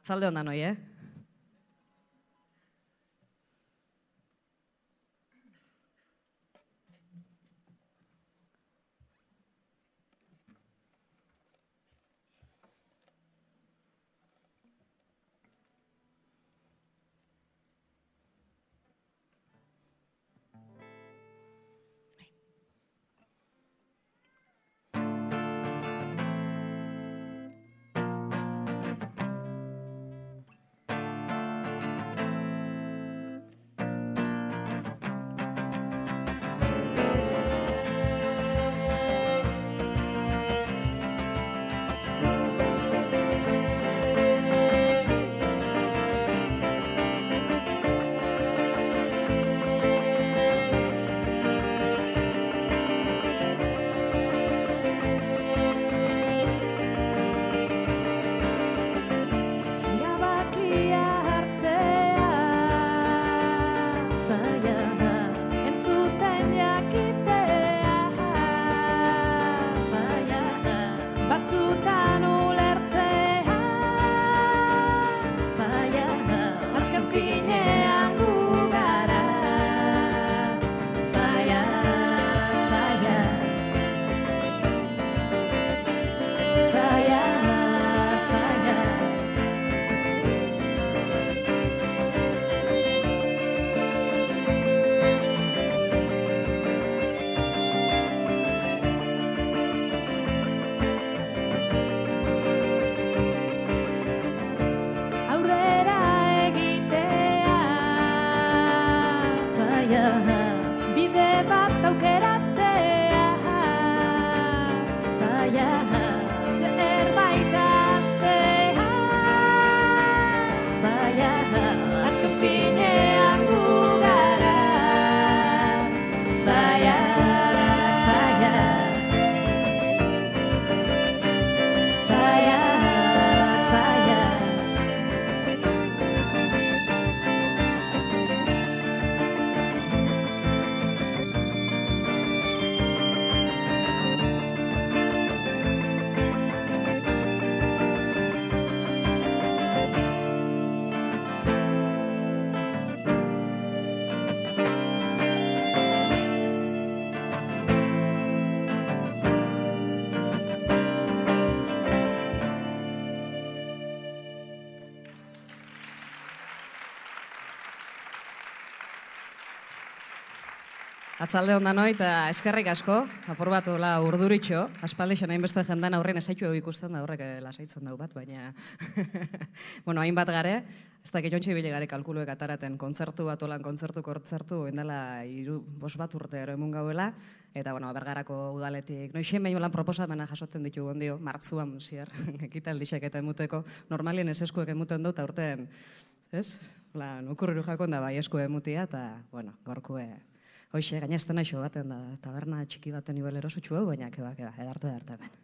Zalde ondan hoi, Atzalde ondan hoi, eta eskerrik asko, apur bat urduritxo, aspaldixen hainbeste jendan aurrein esaitu ikusten da horrek lasaitzen dau bat, baina bueno, hainbat gare, ez dakit jontxe bile gare kalkuluek ataraten kontzertu bat olan kontzertu, endala 5 bat urte ero emun gauela, eta bueno, bergarako udaletik, noixen behin lan proposamena jasotzen ditu gondio, martzuan zier, ekitaldixek eta emuteko, normalien ez eskuek emuten dut, aurten, ez? Ukurriru jakon da bai esku emutia, eta bueno, gorkue, hoxe, gainazten naixo baten da, taberna txiki baten nibel erosutxu hau, baina, keba, edarte hemen.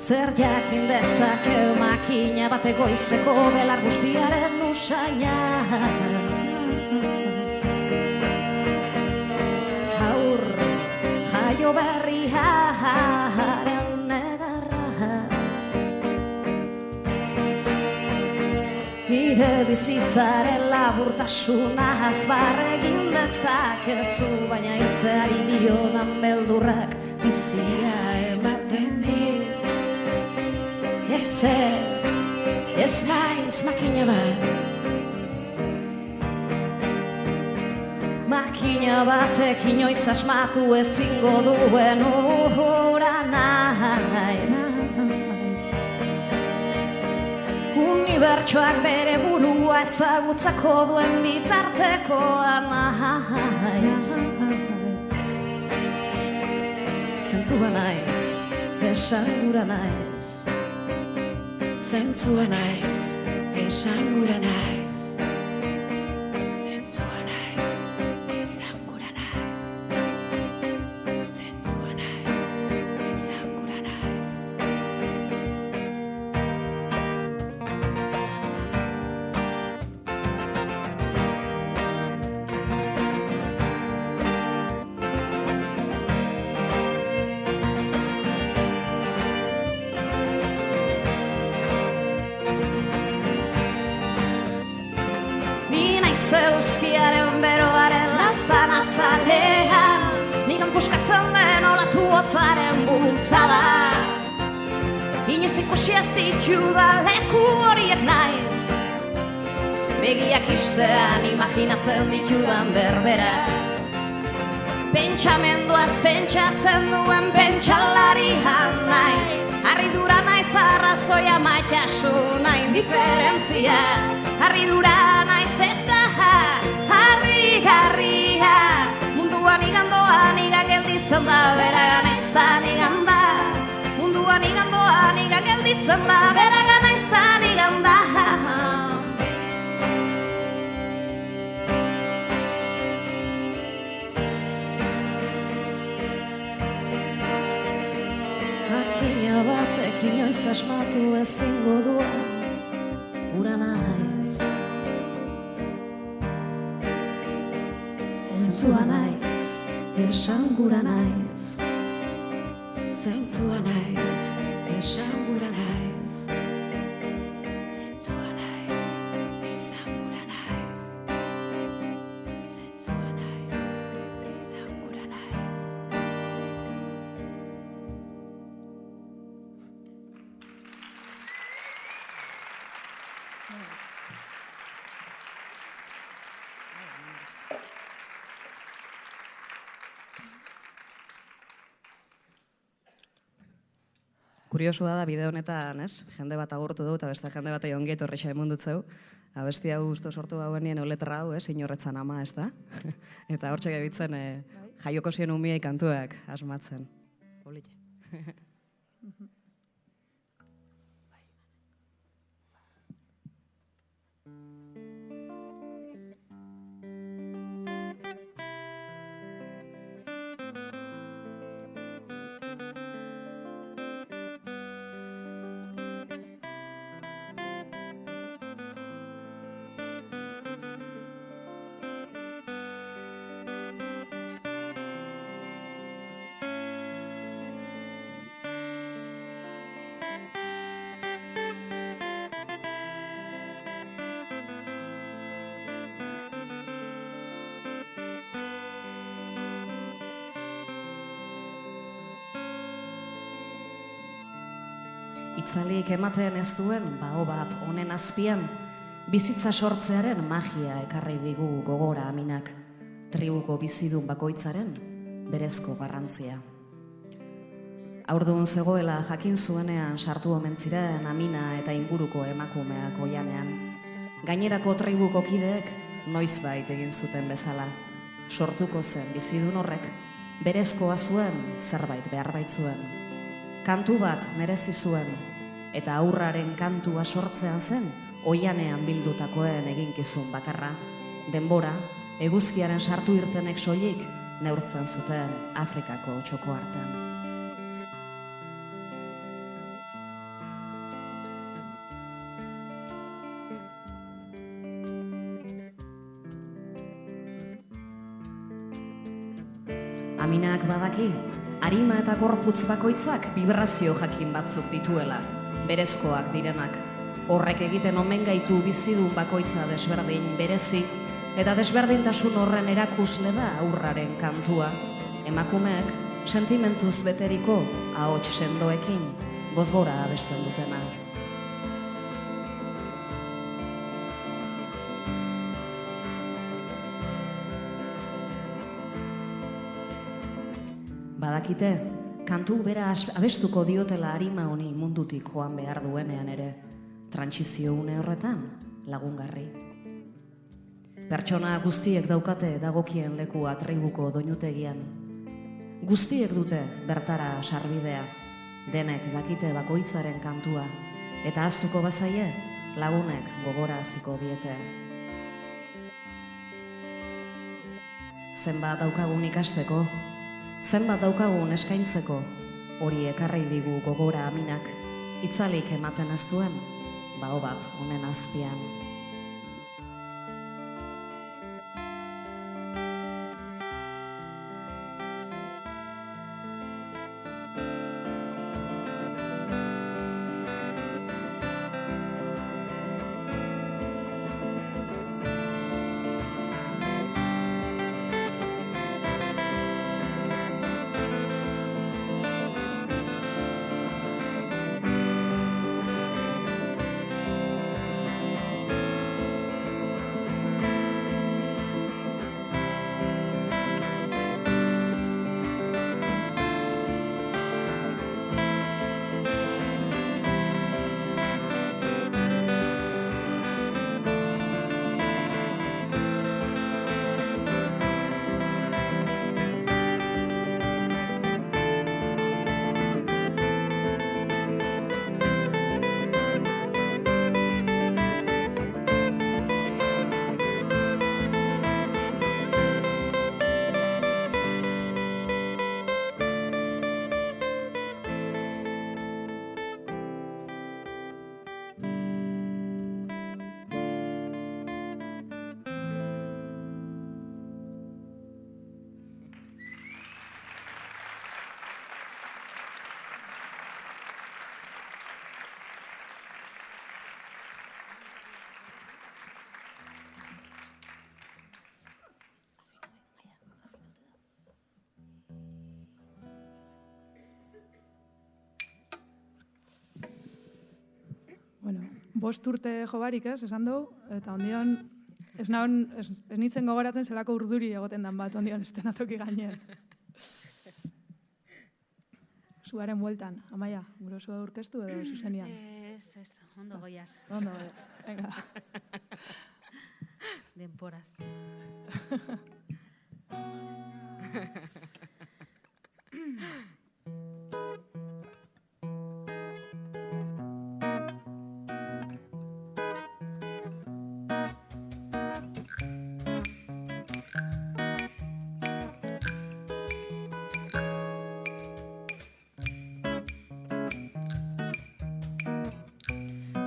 Zer jakin dezake makina bat egoizeko belar guztiaren usaina. Haur jaio berriaren negarraz, nire bizitzaren laburtasunaz barregin dezakezu, baina hitzeari diodan beldurrak bizia ematen dit. Ez naiz makina bat, Makina batek inoiz asmatu ezingo duen hura naiz. Unibertsoak bere burua ezagutzako duen bitartekoa naiz. Zentzua naiz, esan gura naiz. Zentzua naiz, esan gura naiz. Zentzua naiz, esan gura naiz. Zentzua naiz, esan gura naiz. Euskiaren beroaren lastan azalean, nigan puskatzen den olatu hotzaren bultzada. Inoiz ikusi ez ditudan leku horiek naiz, begiak istean imaginatzen ditudan berbera. Pentsamenduaz pentsatzen duen pentsalarian naiz, harridura naiz arrazoia maitasuna indiferentzia. Harridura naiz eta harrigarria, munduan igandoan iga gelditzen da, beragan ez da niganda. Munduan igandoan iga gelditzen da, beragan ez da niganda. Makina batek inoiz asmatu ezingo duen hura naiz. Zentzua naiz, esan gura naiz. Zentzua naiz, esan gura naiz. Zentzua naiz, esan gura naiz. Zentzua naiz, esan gura naiz. Kuriosua da bideo honetan, ez? Jende bat agurtu du eta beste jende bat ongi etorri emundutzeu. Abesti hau usto sortu hauenien letra hau, inorretzan ama, ez da? Eta hortxe gabitzen jaioko zien umiei kantuak asmatzen. Polite. Itzalik ematen ez duen bao bat honen azpian, bizitza sortzearen magia ekarri digu gogora aminak, tribuko bizidun bakoitzaren berezko garrantzia. Haurdun zegoela jakin zuenean sartu omen ziren Amina eta inguruko emakumeak oianean. Gainerako tribuko kideek noizbait egin zuten bezala. Sortuko zen bizidun horrek, berezkoa zuen zerbait behar baitzuen. Kantu bat merezi zuen, eta aurraren kantua sortzean zen, oianean bildutakoen eginkizun bakarra. Denbora, eguzkiaren sartu irtenek soilik, neurtzen zuten Afrikako txoko hartan. Aminak badaki, arima eta gorputz bakoitzak vibrazio jakin batzuk dituela, berezkoak direnak. Horrek egiten omen gaitu bizidun bakoitza desberdin berezi, eta desberdintasun horren erakusle da aurraren kantua. Emakumeek sentimentuz beteriko ahots sendoekin bozgora abesten dutena. badakite, kantu bera abestuko diotela arima honi mundutik joan behar duenean ere, trantsizio une horretan lagungarri. Pertsona guztiek daukate dagokien lekua tribuko doinutegian. Guztiek dute bertara sarbidea, denek dakite bakoitzaren kantua, eta ahaztuko bazaie lagunek gogoraziko diete. Zenbat daukagun ikasteko, zenbat daukagun eskaintzeko, hori ekarri digu gogora aminak, itzalik ematen ez duen, baobab honen azpian. Bueno, 5 urte jo barik ez, esan dugu, eta ondion, ez nintzen gogoratzen zelako urduri egoten dan bat, ondion estenatoki gainean. Zuaren bueltan, Amaia, gure zua aurkeztu edo zuzenian? Ez, ondo goiaz. Ondo goiaz, venga. Denporaz.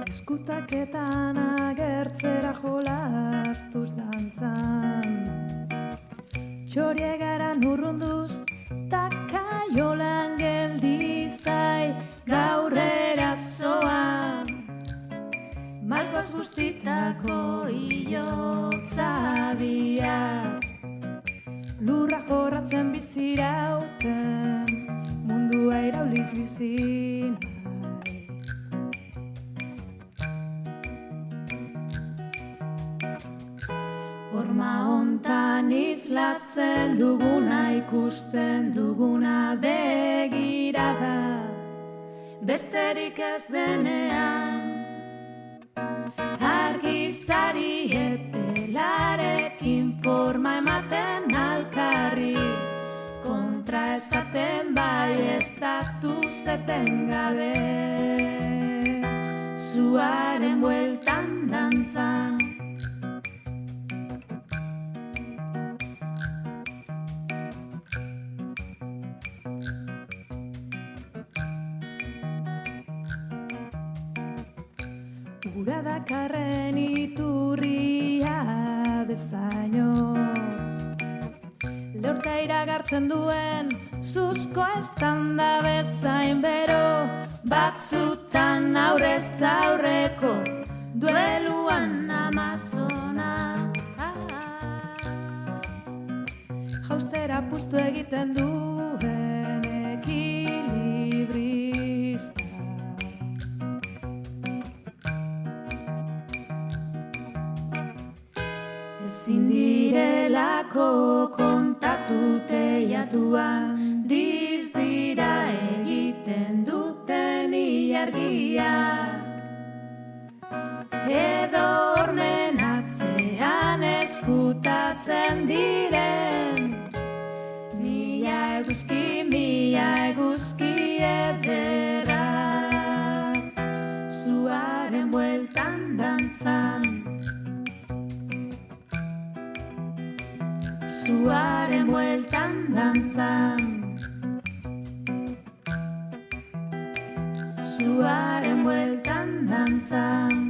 Eskutaketan agertzera jolastuz dantzan, txoriegaran urrunduz, takaiolan geldi zai gaur erasoan. Malkoz guztitako hilotza bihar, lurra jorratzen bizirauten, mundua irauliz bizin. Horma hontan islatzen duguna, ikusten duguna begirada, besterik ez denean. Argizari epelarekin forma ematen alkarri, kontra esaten bai estatuz etengabe, zuaren bueltan dantzan. Gura dakarren iturria bezainotz, lehorta iragartzen duen zuzko estanda bezain bero, batzutan aurrez aurreko dueluan Amazona. Jaustera puztu egiten duen ekilibrista, ezin direlako kontatu teiatuan, diz zuaren bueltan dantzan.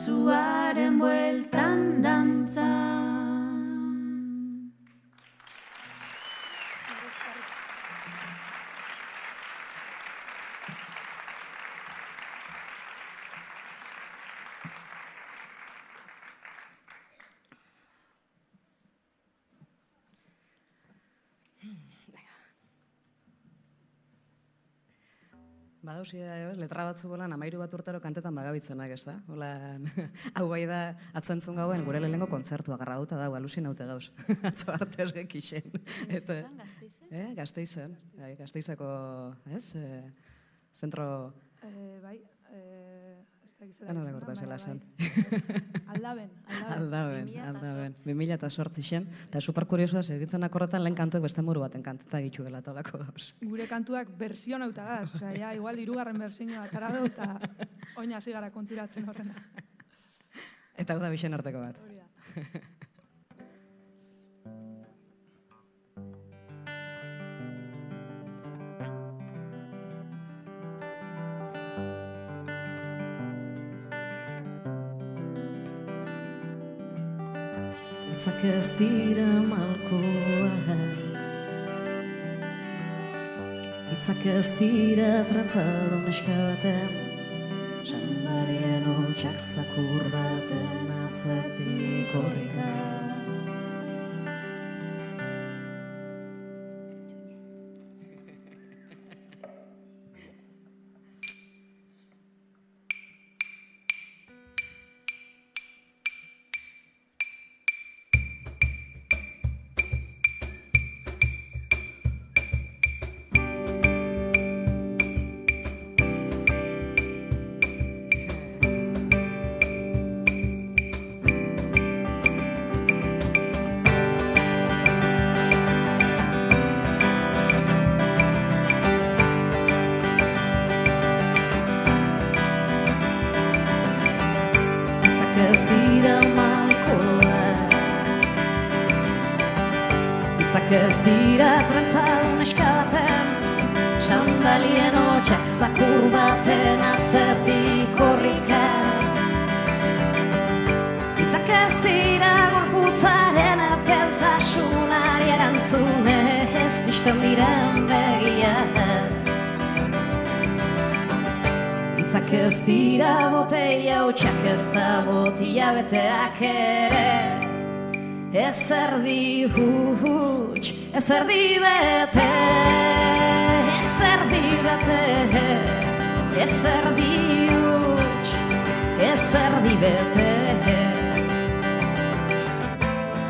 Zuaren bueltan dantzan. Badauzi letra batzu bolan 13 bat urtero kantetan bagabitzenak, ez da? Hola, hau bai da atzo entzun gauen gure lehenengo kontzertua garrauta dago, alusinaute gauz. Atzo arte ez gekixen. Gasteizen. Gasteizeko, ez? Zentro... Bai, Nola gorda zela zen. Aldaben. 2008 zen. Eta superkuriosoa, segitzenak horretan lehen kantuek beste muru baten kanteta gitu gela tolako gauz. Gure kantuak versionauta da, osea, ja, igual 3. versioa atara du, eta oin hasi gara konturatzen horrena. Eta hau da bixen arteko bat. Hori da. Hitzak ez dira malkoa, hitzak ez dira trantzadun neska baten, sandarien hotxak zakur baten atzetik horrika. Ez dira malkoa, hitzak ez dira trantzadun neska baten, sandalien hotxak zakur baten atzetik korrika. Hitzak ez dira gorputzaren apeltasunari erantzune, ez disten diren begiak. Hitzak ez dira boteia hotxak ez da botia beteak ere. Ez erdi huts, ez erdi bete, ez erdi bete, ez erdi huts, ez erdi bete.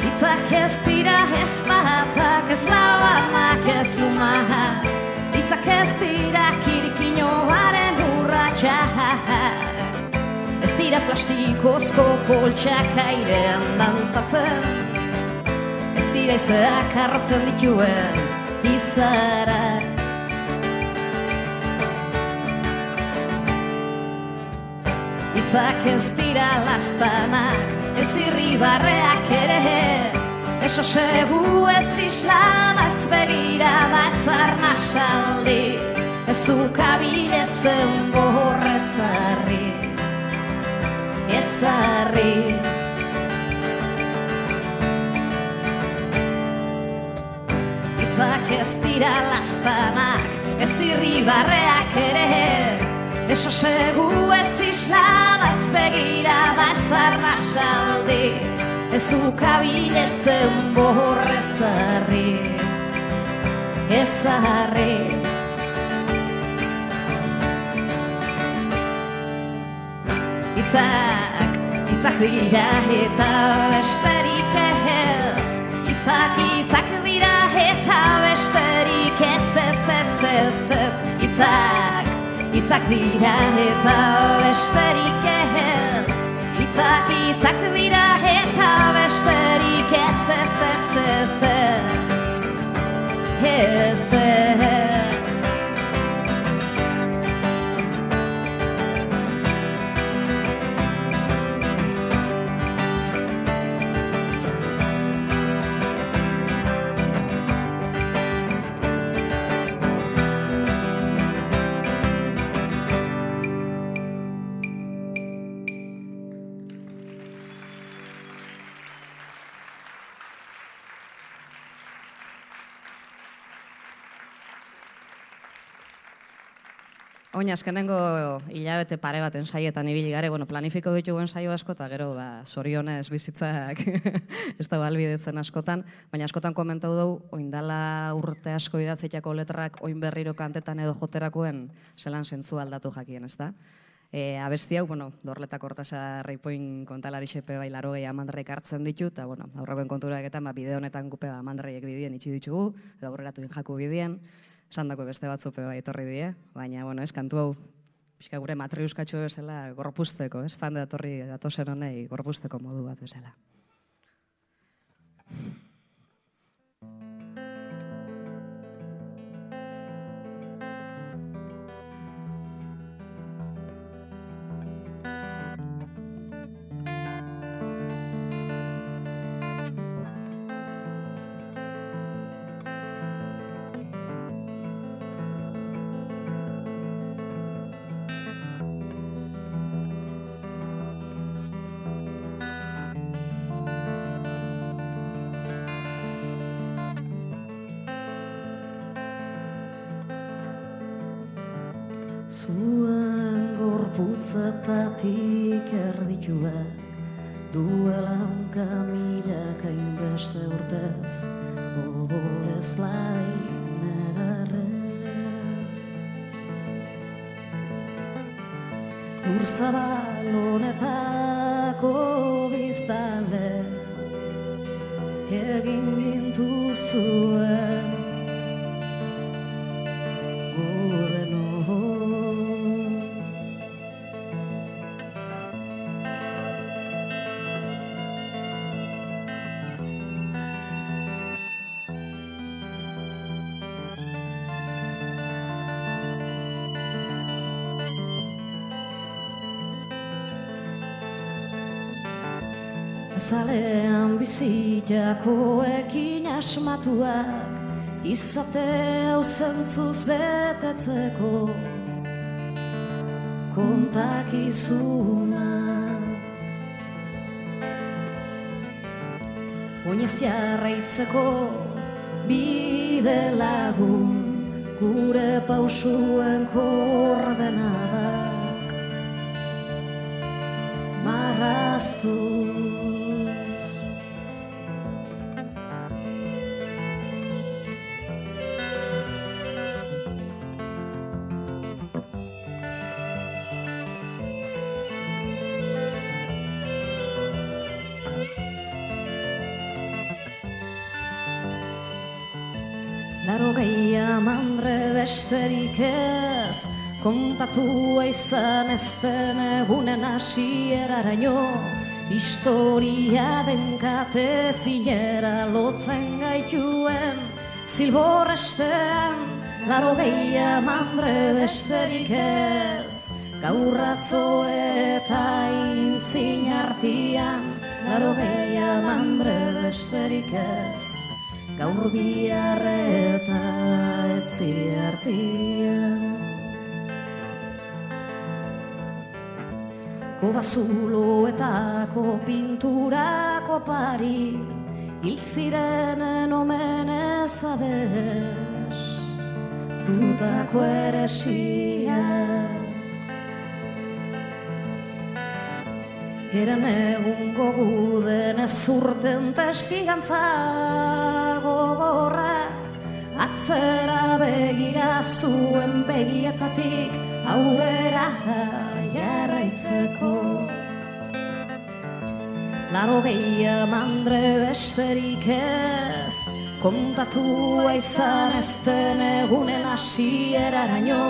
Hitzak ez dira ez batak, ez labanak, ez lumak. Hitzak ez dira kirikinoaren ez dira plastikozko poltsak airean dantzatzen, ez dira izeak harrotzen dituen izarak. Hitzak ez dira lastanak, ez irribarreak ere, ez osegu, ez islam, ez begirada, ez arnasaldi, ez ukabile zen borrezarri, ezarri. Hitzak ez dira lastanak, ez irribarreak ere, ez osegu, ez islam, ez begirada, ez arnasaldi, ez ukabile zen borrezarri, ezarri. Hitzak dira eta besterik ez, hitzak dira eta besterik ez, hitzak dira eta besterik ez, hitzak dira eta besterik ez, Oin azkenengo hilabete pare baten saietan ibili gare, planifiko ditugun saio asko, eta gero zorionez bizitzak ez da balbidetzen askotan, baina askotan komentau dugu, oindala urte asko idatzitako letrak oin berriro kantetan edo joterakoen zelan zentzu aldatu jakien, ez da? Abesti hau, Dorletak Kortazar Reipoin kontalari xepe bai 80 amandrek hartzen ditu, eta aurrekoen konturaketan bide honetan gupe amandreiek bidien itxi ditugu, edo aurreratu jaku bidien, esan dako beste batzupe bai etorri die, baina, ez kantu hau, pixka gure matriuskatxo bezala gorpuzteko, ez? Fan datorri datozen honei gorpuzteko modu bat bezala. Zuen gorputzetatik erdituak duela unka milaka inbeste urtez odolez blai negarrez. Lur zabal honetako biztanle egin gintuzuen Azalean bizitakoekin asmatuak izate hau zentzuz betetzeko kontakizunak. Oinez jarraitzeko bide lagun gure pausuen koordenadak marraztuz. Larogei amandre besterik ez, kontatua izan ez den egunen hasieraraino, historia benkate finera lotzen gaituen zilborrestean. Larogei amandre besterik ez, gaur atzo eta intzin artian. Larogei amandre besterik ez, gaur bihar eta etzi artian. Kobazuloetako pinturako pari hil zirenen omenez abez tutako eresia. Eren egungo guden ez urten testigantza gogorra, atzera begira zuen begietatik aurrera jarraitzeko. Larogei amandre besterik ez, kontatua izan ez den egunen hasieraraino,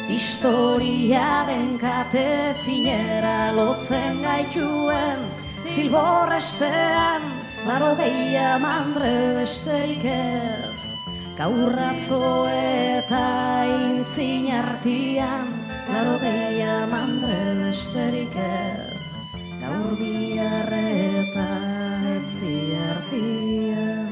historia benkate finera lotzen gaituen zilborrestean. Larogei amandre besterik ez, gaur atzo eta intzin artian. Larogei amandre besterik ez, gaur bihar eta etzi artian.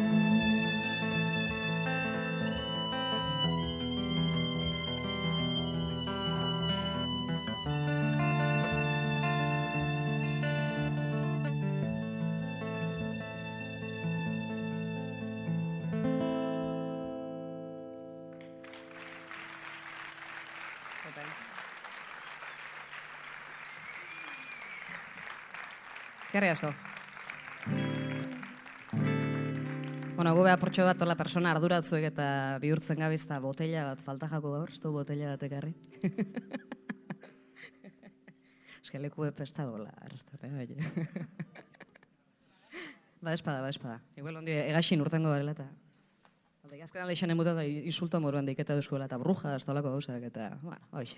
Okay. Eskerrik asko. Bueno, gu beha portxo bat ola persona arduratzuek eta bihurtzen gabizta botella bat falta jako gaur, ez du botella bat ekarri. Eske leku epesta gola, arrastare, baina. Ba, espada. Igual ondi egaxin urtengo garela eta... Azken aleixen emuta da insulto moruan deiketa duzkuela eta bruja, ez tolako gauzak eta... Bueno, hoxe.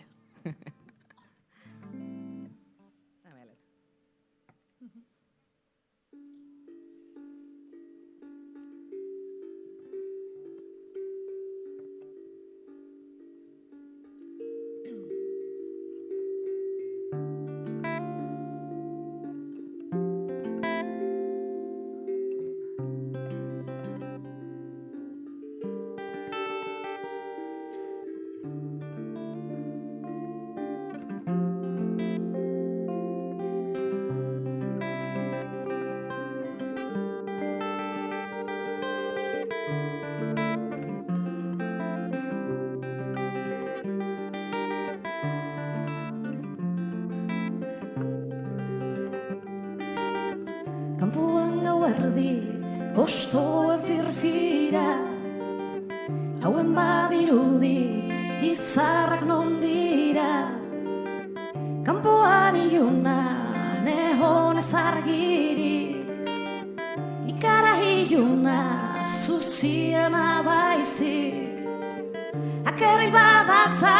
Kanpoan gauerdi, ostoen firfira, hauen badirudi, izarrak non dira. Kanpoan iluna, neonez argiri, ikara iluna, zuziena baizik. Akerril badatza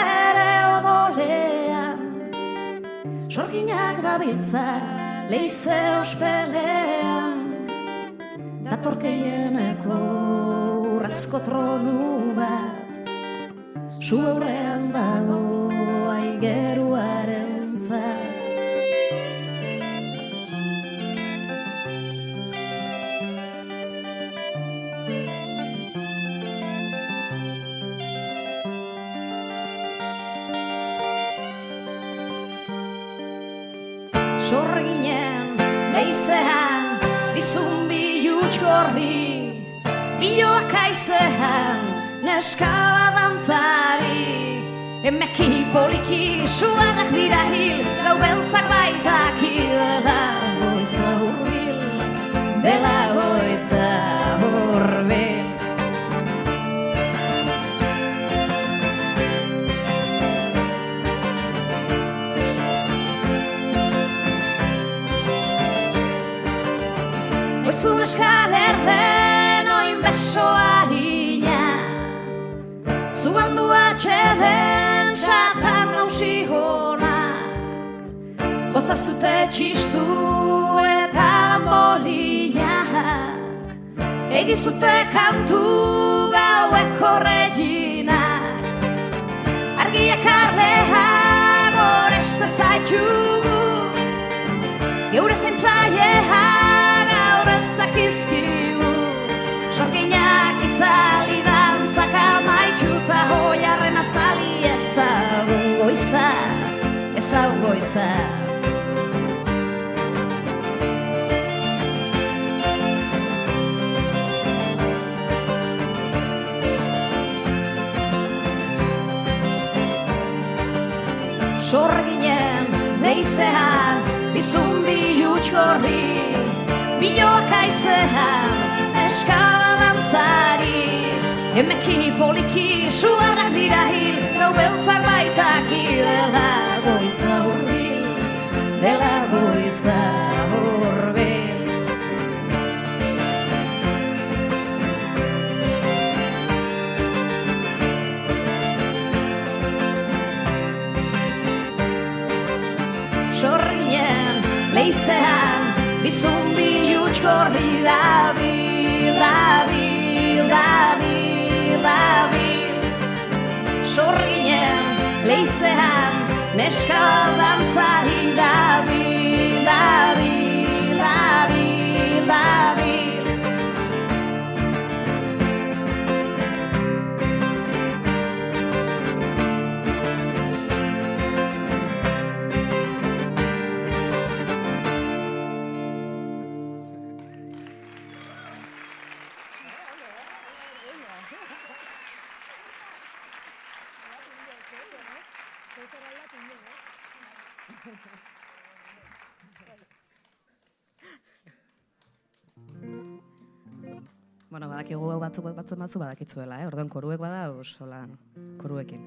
bere odolean, sorginak dabiltza, leize ospelean, datorkeieneko urrezko tronu bat, su aurrean dago aigeruaren zat. Sorginen, leizean, bizun biluts gorri, biloak aizean, neska badantzari. Emeki poliki suanak dira hil, gau beltzak baitak dela goiza hurbil, dela goiza hurbil. Oizun eskalerden oin beso harina, zuan du atxeden txatan nausi honak, jozazute txistu eta bambolinak, egizute kantu gaueko reginak, argiak arleak oreste zaitugu, geure zaintzaileak zakizkigu, sorginak itzali dantzak amaituta hoiarren azali ezagun goiza, ezagun goiza. Sorginen, leizean, bizun biluts gorri, biloak aizean, neska badantzari. Emeki poliki suarrak dira hil, gau beltzak baitak dela goiza hurbil, dela goiza hurbil. Sorginen, leizean, bizun biluts gorri dabil, dabil, dabil, dabil. Sorginen, leizean, neska dantzari dabil, dabil, dabil, dabil. Bueno, badakigu hau batzen batzu badakitzuela, orduan koruek bada, hola, koruekin.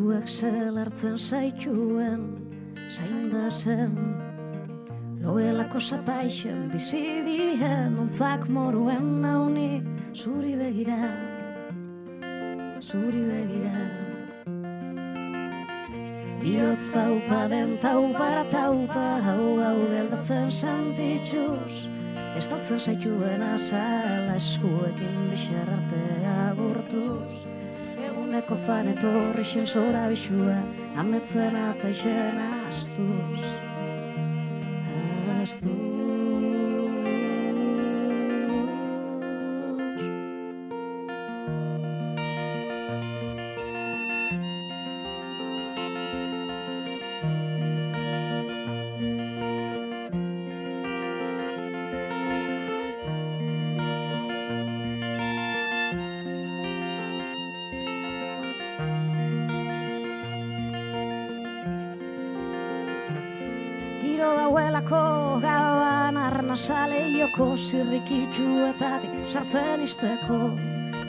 Luak zelartzen zaituen, zain da zen, loelako zapaixen bizi dien, ontzak moruen nauni, zuri begira, zuri begira. Biotz taupa den taupara taupa, hau geldatzen sentitxuz, estaltzen zaituen azala eskuekin bixer artea gurtuz. Eguneko fan etorri xen zora bixua, ametzen eta ixen astuz, astuz. Giro dauelako gauan arnazale joko zirrikitxuetatik sartzen izteko.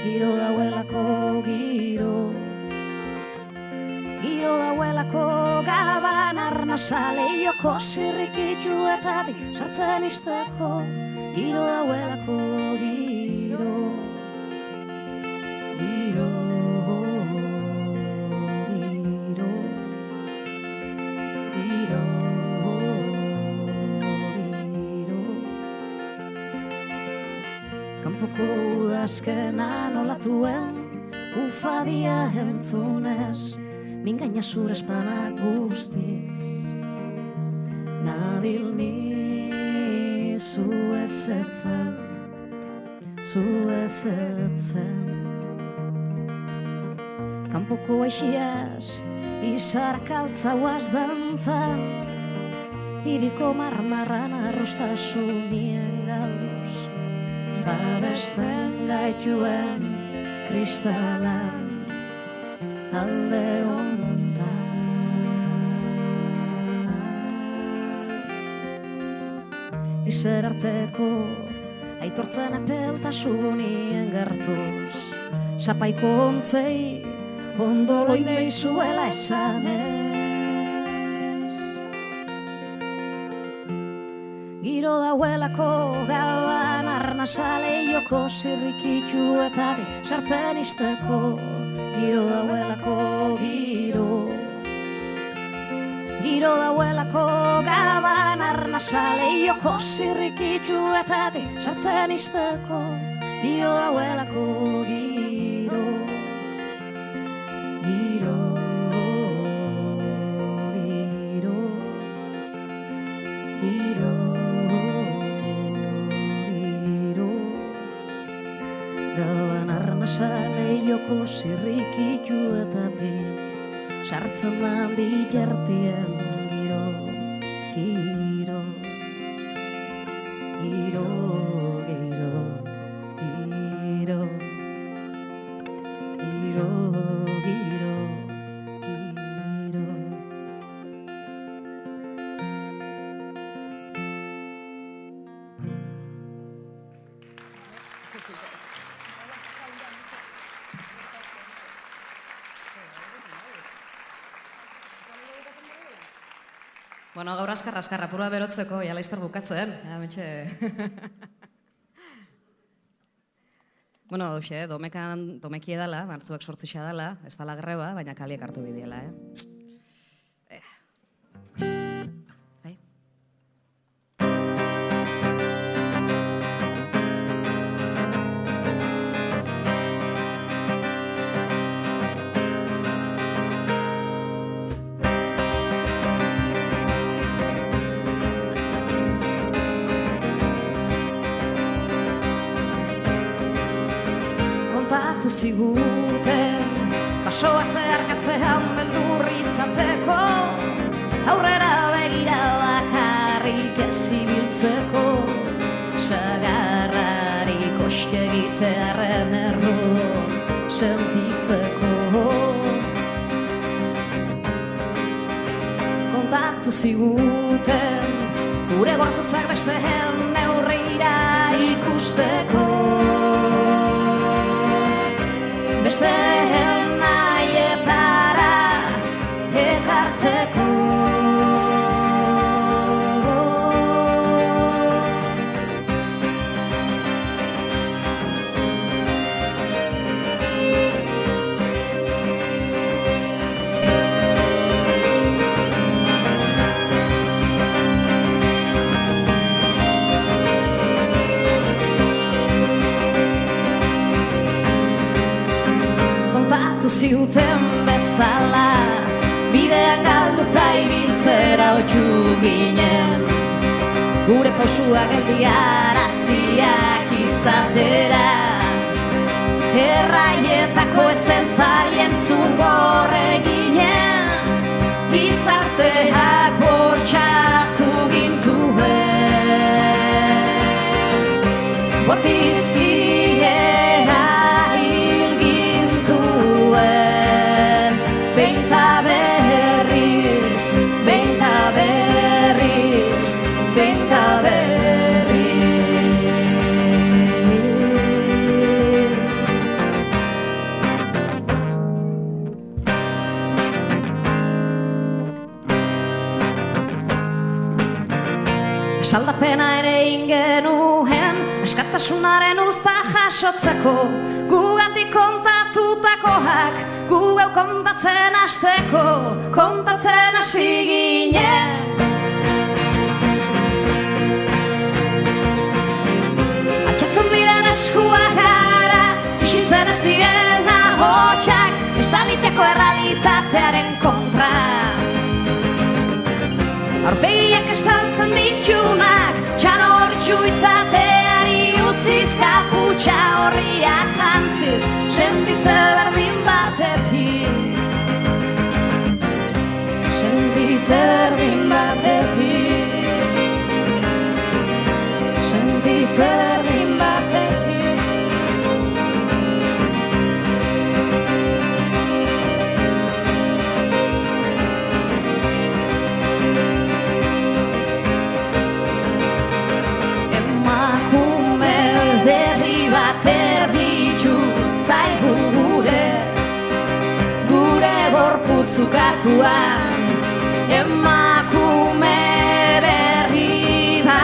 Giro dauelako giro. Giro dauelako gauan arnazale joko zirrikitxuetatik sartzen izteko. Giro dauelako giro. Giro. Kanpoko udazkenan olatuen ufadia entzunez, mingaina zure espanak guztiz. Nabil ni zu ezetzen, zu ezetzen. Kanpoko aixiaz, izarkaltza huaz dantzan, hiriko marmarran arrostasunien galduz. Babesten gaituen kristalan alde ontan. Izer arteko aitortzen apeltasunien gertuz, zapaiko ontzei ondo loin zuela esanez. Giro dauelako gauan arnazale joko zirrikitxuetatik sartzen izteko. Giro dauelako giro. Giro dauelako gauan arnazale joko zirrikitxuetatik sartzen izteko. Giro dauelako giro. Giro. Giro. Gauan arnazale joko zirrikitxuetatik sartzen da bilartien giro, giro, giro, giro, giro, giro, giro, giro. Bueno, gaur askarra, purua berotzeko, ja laizter bukatzen. Ja, mentxe. Bueno, hoxe, domeki edala, martzuak sortzixa dela, ez dala greba, baina kaliek hartu bidiela, Bai? kontatu ziguten, basoa zeharkatzean beldur izateko, aurrera begira bakarrik ez ibiltzeko, sagarrari koske egitearren errudo sentitzeko. Kontatu ziguten, gure gorputzak besteen neurrira ikusteko, besteen nahietara ekartzeko. Ziuten bezala, bidean galduta ibiltzera oitu ginen, gure pausua geldiaraziak izatera, erraietako esentzari entzun gorreginez, gizarteak bortxatu gintuen, bortizkiera Saldapena ere ingenuen, askatasunaren uzta jasotzeko, gugatik kontatutakoak, gu geu kontatzen hasteko, kontatzen hasi ginen. Altxatzen diren eskuak gara, isiltzen ez diren ahotsak, ez daliteko errealitatearen kontra. Aurpegiak estaltzen ditunak, txano hortxu izateari utziz, kaputxa horriak jantziz, sentitze berdin batetik. Sentitze berdin batetik. Sentitze berdin batetik. Erditu zaigu gure gorputzukatuan, emakume berri bat.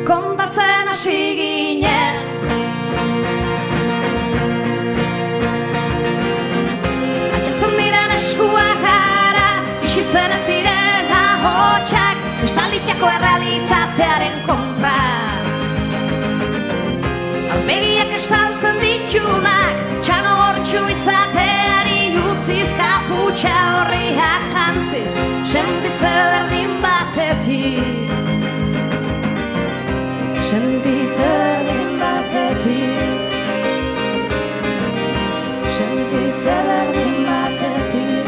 Kontatzen hasi ginen, eskuak gara, isiltzen ez diren ahotsak, estalitiako errealitatearen kontra. Aurpegiak estaltzen ditunak, txano hortxu izateari utziz, kaputxa horriak jantziz, sentitze berdin batetik. Sentitze berdin batetik. Sentitze berdin batetik.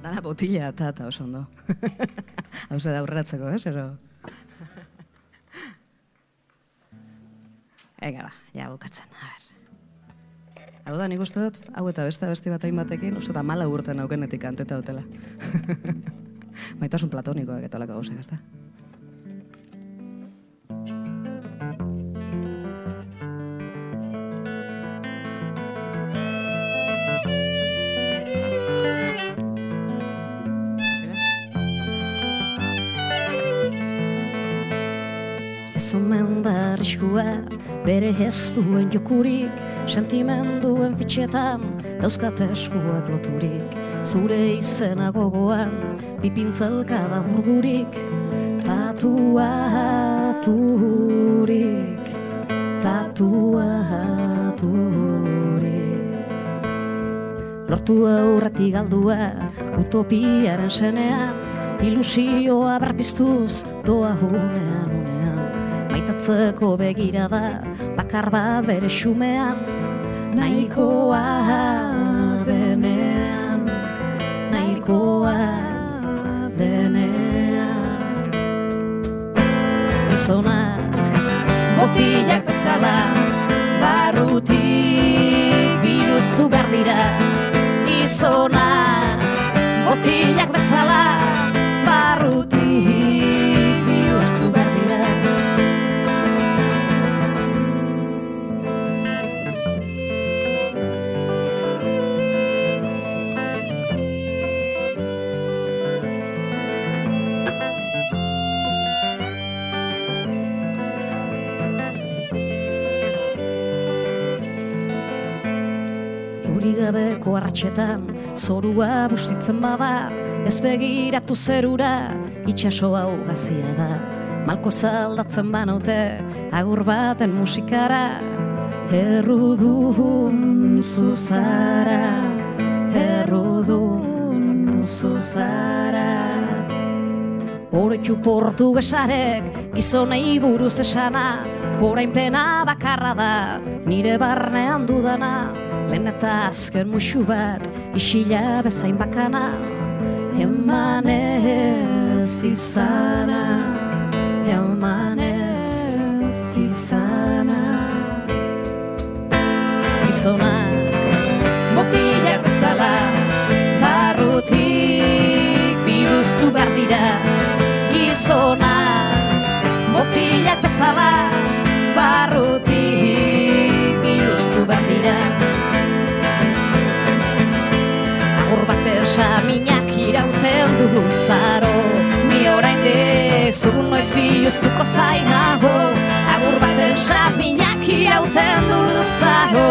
Dana botila eta oso ondo. Hau da aurreratzeko, ero? Ega ba, ja bukatzen, a ber. Hau da, nik uste dut, hau eta beste bat hainbatekin, uste eta mala urten aukenetik anteta dutela. Maitasun platonikoak eta olako gauzak, ezta? omen da arriskua, bere ez duen jokurik, sentimenduen fitxetan, dauzkate eskuak loturik, zure izena gogoan, pipintzelka da urdurik, tatuaturik, lortu aurretik galdua, utopiaren senean, ilusioa berpiztuz doa unean. Maitatzeko begirada, bakar bat bere xumean, nahikoa denean, Gizonak botilak bezala, barrutik biluztu behar dira. Gizonak botilak bezala, barrutik biluztu behar dira. Gabeko arratxetan, zorua bustitzen bada, ez begiratu zerura, itxaso hau gazia da. Malko zaldatzen banaute, agur baten musikara, errudun zuzara. Horretu portugesarek, gizonei buruz esana, orain pena bakarra da, nire barnean dudana. Lehen eta azken musu bat, isila bezain bakana, emanez izana. Gizonak botilak bezala, barrutik biluztu behar dira. Gizonak botilak bezala, barrutik biluztu behar dira. Baten saminak irauten du luzaro, ni oraindik zu noiz biluztuko zainago. Agur baten saminak irauten du luzaro,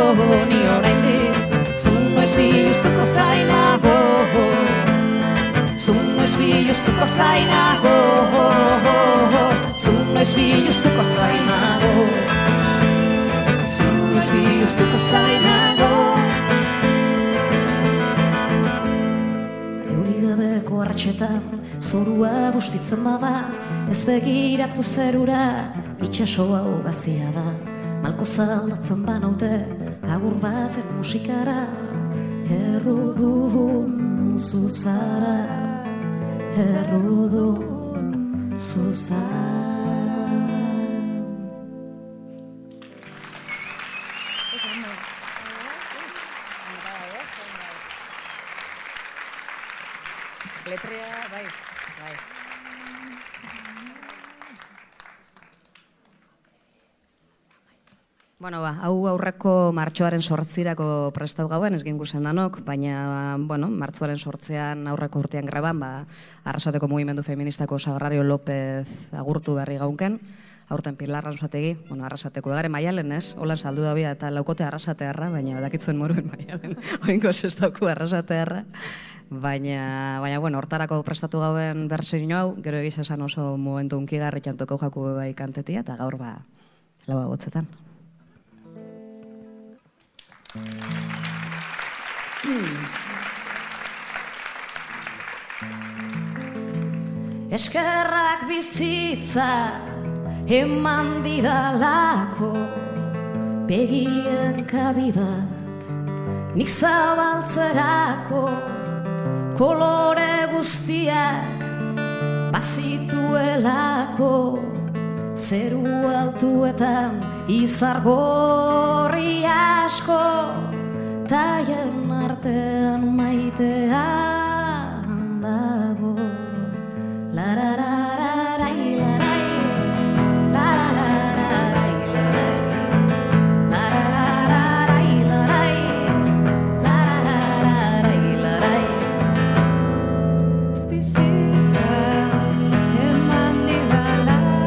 ni oraindik zu noiz biluztuko zainago. Zu noiz biluztuko zainago, zu noiz biluztuko zainago, zu noiz biluztuko zainago. Arratxetan, zorua bustitzen bada, ez begiratu zerura, itxaso hau gazia da. Malko zaldatzen banaute, agur baten musikara, errudun zuzara. Letrea, bai. Bueno, hau aurreko martxoaren 8irako prestau gauen, ez gingu danok, baina, martxoaren 8an aurreko urtean greban, Arrasateko mugimendu feministako Sagrario López agurtu berri gaunken, aurten Pilar Arrasategi, Arrasateko egare Maialen, ez? Holan saldu da bia eta laukote Arrasatearra, baina dakitzuen moruen Maialen, oingo zestauku Arrasatearra. Baina, hortarako prestatu gauen bertzein hau, gero egiz esan oso momentu unkigarri txantoko jaku bai kantetia, eta gaur laua gotzetan. Eskerrak bizitza eman didalako, begien kabi bat nik zabaltzerako, kolore guztiak bazituelako, zeru altuetan izar gorri asko, taien artean maitean dago. Lararararai, larai, lararararai, larai, lararararai, larai, lararararai, larai. Bizitza eman didalako,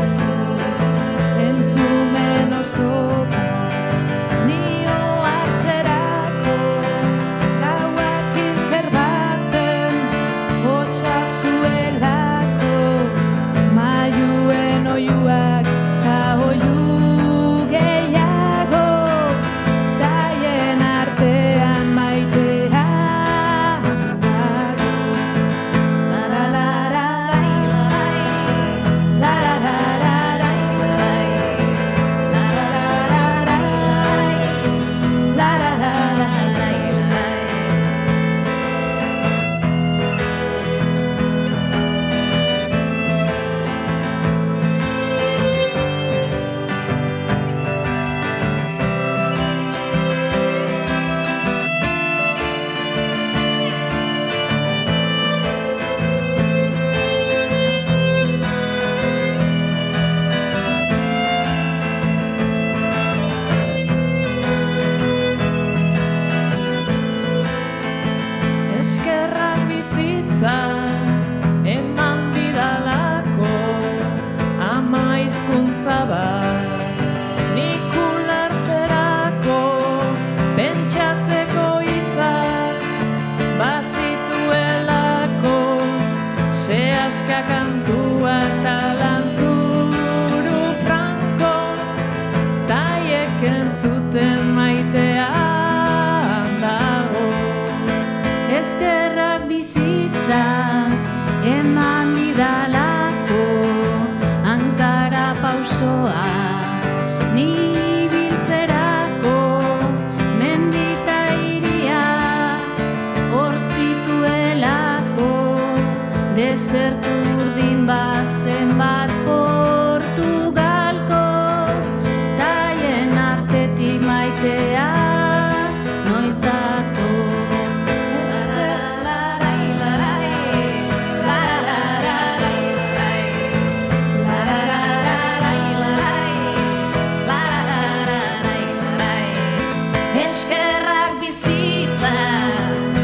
eskerrak bizitza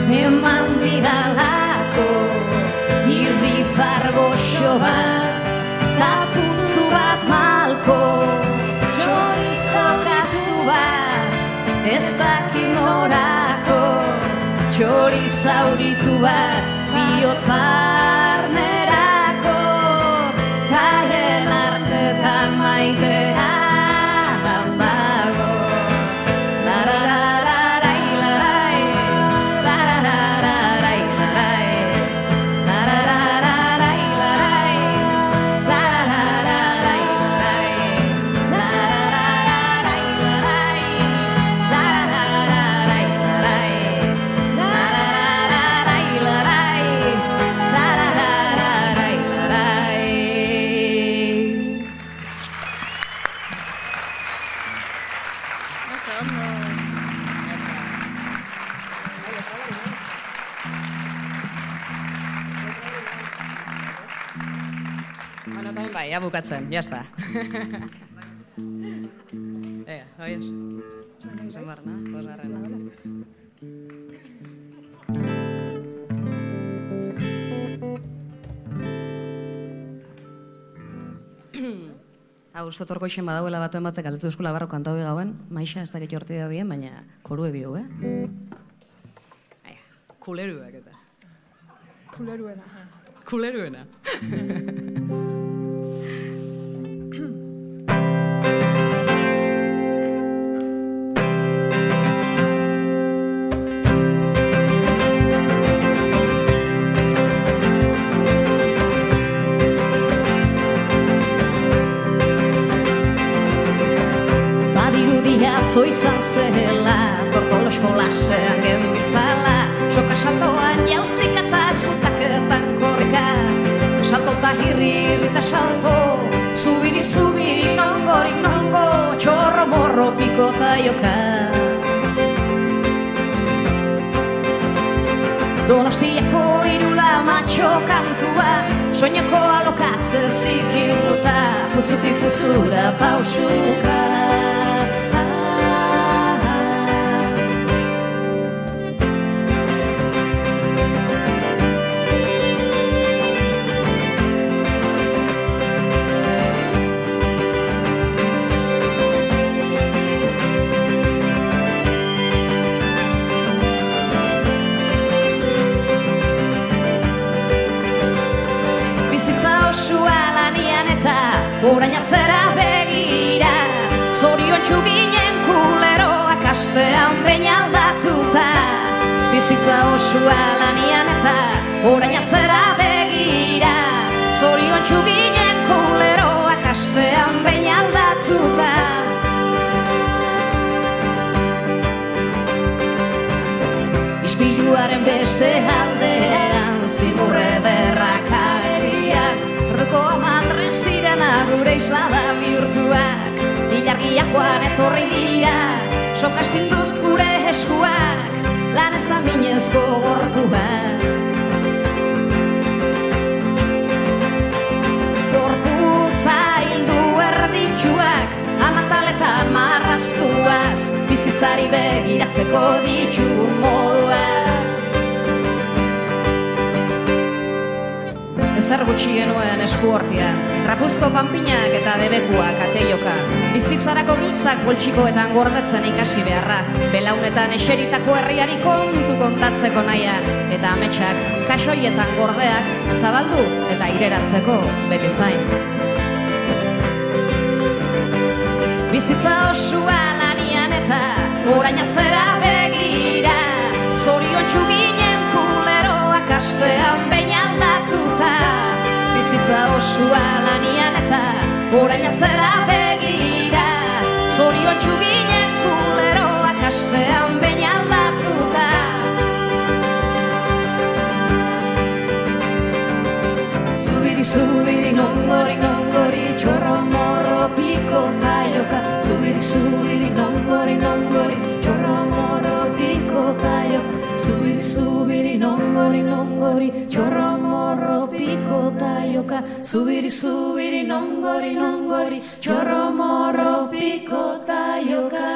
eman didalako, irri fargoxo bat, taputzu bat malko, txorizo gaztu bat, ez dakit norako, txorizauritu bat, bihotz barnerako, taien artetan maitea dago. Lararararai, larai, lararararai, larai, lararararai, larai, lararararai, larai, lararararai, larai, lararararai, larai, lararararai, larai, lararararai, larai. Bueno, también bai, bukatzen, jazta. Oies. Esan barna, bosgarrena. Hau, zotorko isen badauela batu ematek aldetu eskula barro kantau gauen, maixa ez dakit jorti da bien, baina korue bihu, Kuleruak eta. Kuleruena. Kuleruena. Atzo izan zela, tortolo eskolasean genbitzala, soka saltoan jauzik eta eskutaketan korrika, salto eta hirri eta salto, zubiri, zubiri, nongorik, nongo, txorro, morro, piko eta joka. Donostiako iruda matxo kantua, soineko alokatze zikinduta, putzutik putzura pausuka. Orain atzera begira, zoriontsu ginen kuleroak astean behin aldatuta. Bizitza osua lanian eta orain atzera begira, zoriontsu ginen kuleroak astean behin aldatuta. Ispiluaren beste aldean, zimurre derrak aerian, orduko amadre zirena gure islada bihurtuak, ilargiakoan etorri dira, sokastinduz gure eskuak, lan ez da minez gogortuak. Gorputza hildu erdituak, amataletan marraztuaz, bizitzari begiratzeko ditu moduak. Ezer gutxi genuen esku hortian, trapuzko panpinak eta debekuak ateioka. Bizitzarako giltzak boltsikoetan gordetzen ikasi beharra, belaunetan eseritako herriari kontu kontatzeko naia, eta ametsak kasoietan gordeak zabaldu eta ireratzeko beti zain. Bizitza osua lanian eta orain atzera begira, zoriontsu ginen kuleroak astean behin aldatuta. Bizitza osua lanian eta orain atzera begira, zoriontsu ginen kuleroak astean behin aldatuta. Zubiri, zubiri, nongori, nongori, txorro, morro, piko eta joka. Zubiri, zubiri, nongori, nongori, txorro, morro, piko eta joka. Zubiri, zubiri, nongori, nongori, txorro, morro, piko eta joka. Zubiri, zubiri, nongori, nongori, txorro, morro, piko eta joka.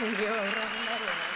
Silvio, aurra